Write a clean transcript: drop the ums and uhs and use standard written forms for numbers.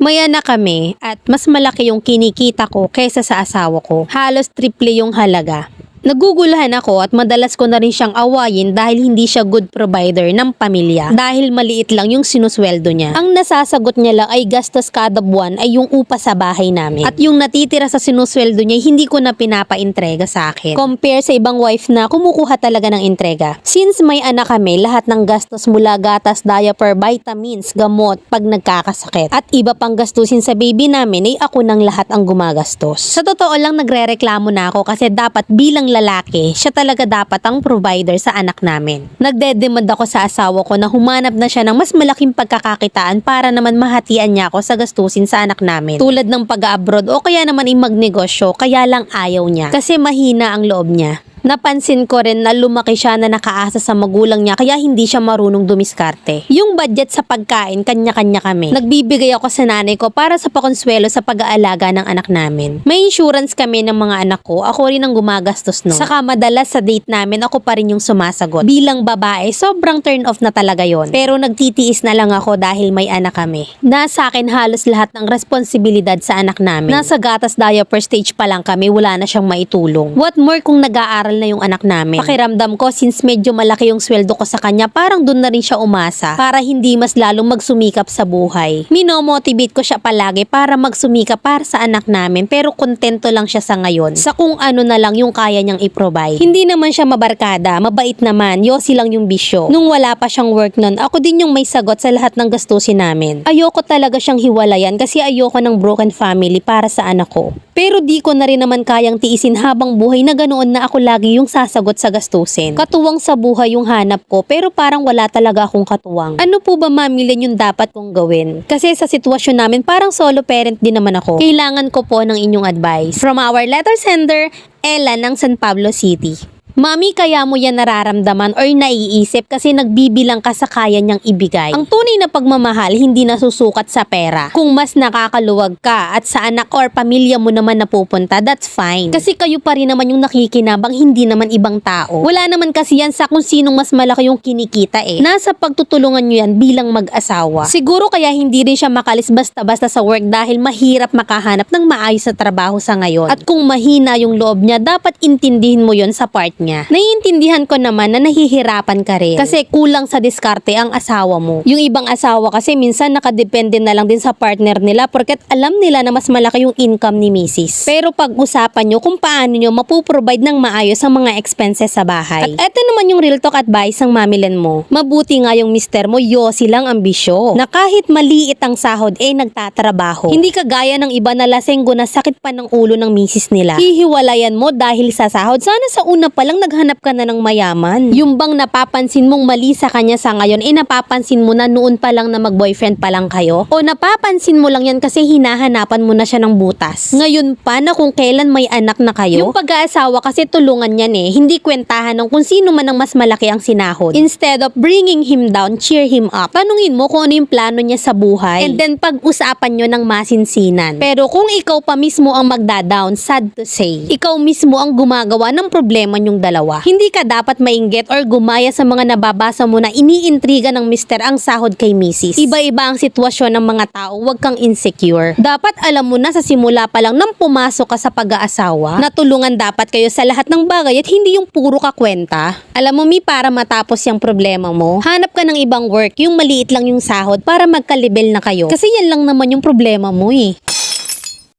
May anak kami at mas malaki yung kinikita ko kaysa sa asawa ko. Halos triple yung halaga. Naguguluhan ako at madalas ko na rin siyang awayin dahil hindi siya good provider ng pamilya. Dahil maliit lang yung sinusweldo niya. Ang nasasagot niya lang ay gastos kada buwan ay yung upa sa bahay namin. At yung natitira sa sinusweldo niya hindi ko na pinapaintrega sa akin. Compare sa ibang wife na kumukuha talaga ng entrega. Since may anak kami, lahat ng gastos mula gatas, diaper, vitamins, gamot pag nagkakasakit. At iba pang gastusin sa baby namin ay ako nang lahat ang gumagastos. Sa totoo lang nagrereklamo na ako kasi dapat bilang lalaki, siya talaga dapat ang provider sa anak namin. Nagdedemand ako sa asawa ko na humanap na siya ng mas malaking pagkakakitaan para naman mahatian niya ako sa gastusin sa anak namin. Tulad ng pag-abroad o kaya naman ay magnegosyo, kaya lang ayaw niya. Kasi mahina ang loob niya. Napansin ko rin na lumaki siya na nakaasa sa magulang niya kaya hindi siya marunong dumiskarte. Yung budget sa pagkain, kanya-kanya kami. Nagbibigay ako sa nanay ko para sa pakonswelo sa pag-aalaga ng anak namin. May insurance kami ng mga anak ko, ako rin ang gumagastos nun. Saka madalas sa date namin, ako pa rin yung sumasagot. Bilang babae, sobrang turn off na talaga yon. Pero nagtitiis na lang ako dahil may anak kami. Nasa akin halos lahat ng responsibilidad sa anak namin. Nasa gatas diaper stage pa lang kami, wala na siyang maitulong. What more kung nag-aaral na yung anak namin. Pakiramdam ko since medyo malaki yung sweldo ko sa kanya, parang dun na rin siya umasa para hindi mas lalong magsumikap sa buhay. Minomotivate ko siya palagi para magsumikap para sa anak namin pero kontento lang siya sa ngayon sa kung ano na lang yung kaya niyang i-provide. Hindi naman siya mabarkada, mabait naman, yosi lang yung bisyo. Nung wala pa siyang work nun, ako din yung may sagot sa lahat ng gastusin namin. Ayoko talaga siyang hiwalayan kasi ayoko ng broken family para sa anak ko. Pero di ko na rin naman kayang tiisin habang buhay na ganoon na ako lagi yung sasagot sa gastusin. Katuwang sa buhay yung hanap ko pero parang wala talaga akong katuwang. Ano po ba mamilin yung dapat kong gawin? Kasi sa sitwasyon namin parang solo parent din naman ako. Kailangan ko po ng inyong advice. From our letter sender, Ella ng San Pablo City. Mami, kaya mo yan nararamdaman or naiisip kasi nagbibilang ka sa kaya niyang ibigay. Ang tunay na pagmamahal hindi nasusukat sa pera. Kung mas nakakaluwag ka at sa anak or pamilya mo naman napupunta, that's fine. Kasi kayo pa rin naman yung nakikinabang, hindi naman ibang tao. Wala naman kasi yan sa kung sinong mas malaki yung kinikita eh. Nasa pagtutulungan nyo yan bilang mag-asawa. Siguro kaya hindi rin siya makalis basta-basta sa work dahil mahirap makahanap ng maayos na trabaho sa ngayon. At kung mahina yung loob niya, dapat intindihin mo yon sa part niya. Naiintindihan ko naman na nahihirapan ka rin kasi kulang sa diskarte ang asawa mo. Yung ibang asawa kasi minsan nakadepende na lang din sa partner nila porket alam nila na mas malaki yung income ni misis. Pero pag-usapan nyo kung paano nyo mapuprovide ng maayos ang mga expenses sa bahay. At eto naman yung real talk advice ng mamilen mo. Mabuti nga yung mister mo, yosi lang ang bisyo. Na kahit maliit ang sahod nagtatrabaho. Hindi kagaya ng iba na lasenggo na sakit pa ng ulo ng misis nila. Hihiwalayan mo dahil sa sahod. Sana sa una pa lang naghanap ka na ng mayaman. Yung bang napapansin mong mali sa kanya sa ngayon, napapansin mo na noon pa lang na mag-boyfriend pa lang kayo? O napapansin mo lang yan kasi hinahanapan mo na siya ng butas? Ngayon pa na kung kailan may anak na kayo? Yung pag-aasawa kasi tulungan yan hindi kwentahan ng kung sino man ang mas malaki ang sinahod. Instead of bringing him down, cheer him up. Tanungin mo kung ano yung plano niya sa buhay and then pag-usapan nyo ng masinsinan. Pero kung ikaw pa mismo ang magda-down, sad to say, ikaw mismo ang gumagawa ng problema nyong dalawa. Hindi ka dapat mainggit or gumaya sa mga nababasa mo na iniintriga ng mister ang sahod kay misis. Iba-iba ang sitwasyon ng mga tao, huwag kang insecure. Dapat alam mo na sa simula pa lang nang pumasok ka sa pag-aasawa, natulungan dapat kayo sa lahat ng bagay at hindi yung puro kakwenta. Alam mo mi, para matapos yung problema mo, hanap ka ng ibang work, yung maliit lang yung sahod para magkalibel na kayo. Kasi yan lang naman yung problema mo